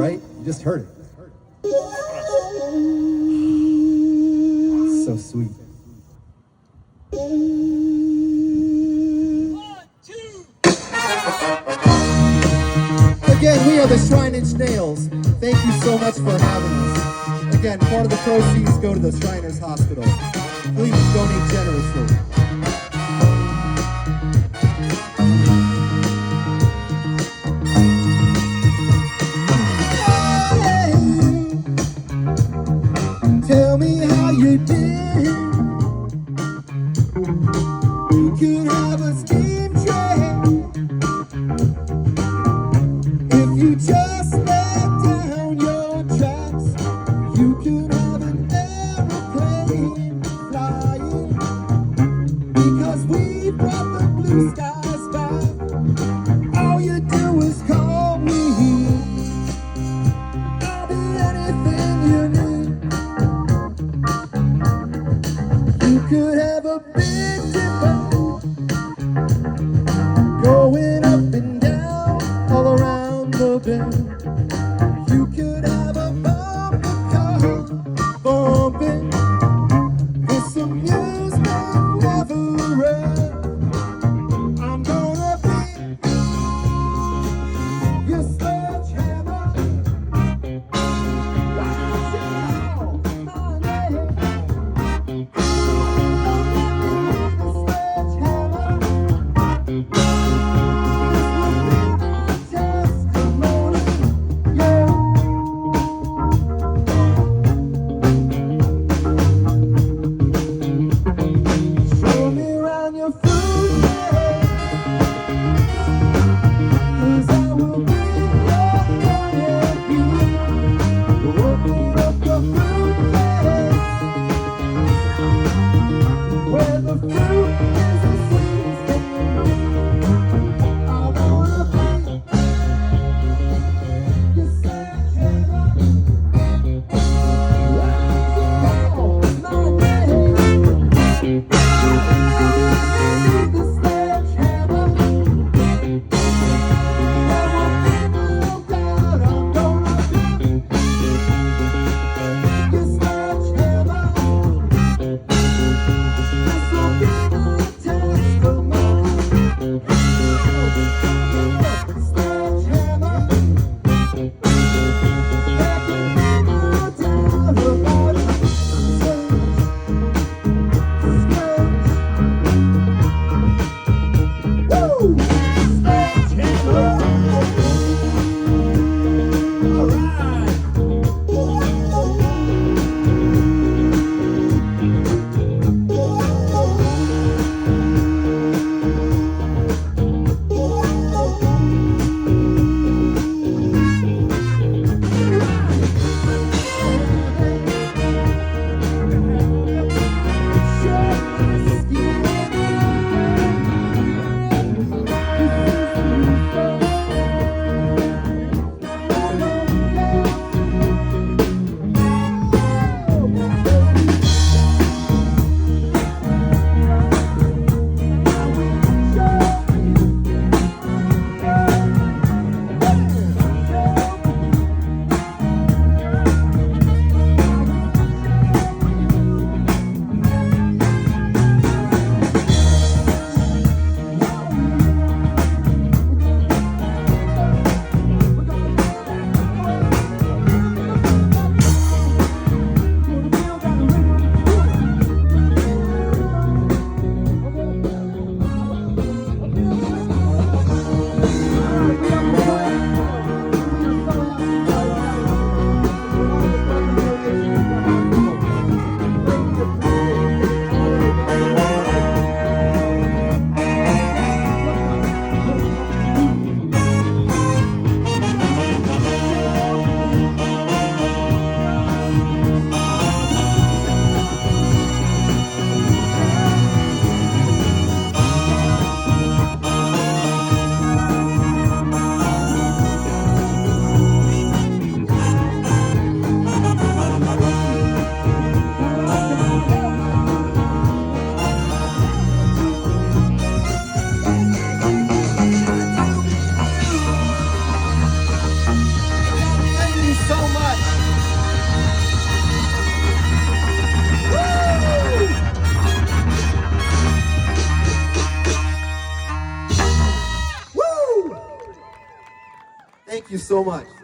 right? You just heard it. So sweet. 1, 2. Again, we are the Shrine Inch Nails. Thank you so much for having us. Again, part of the proceeds go to the Shriners Hospital. Please donate generously. Tell me how you did. You could have a steam train if you just let down your tracks. You could have an aeroplane flying because we brought the blue skies back. All you do is call me. I'll be anything you need. You could have a big dipper going up and down all around the bend. You could have a bumper car bumping with some music never end. I'm gonna be your sledgehammer. Testimony, yeah. you so much.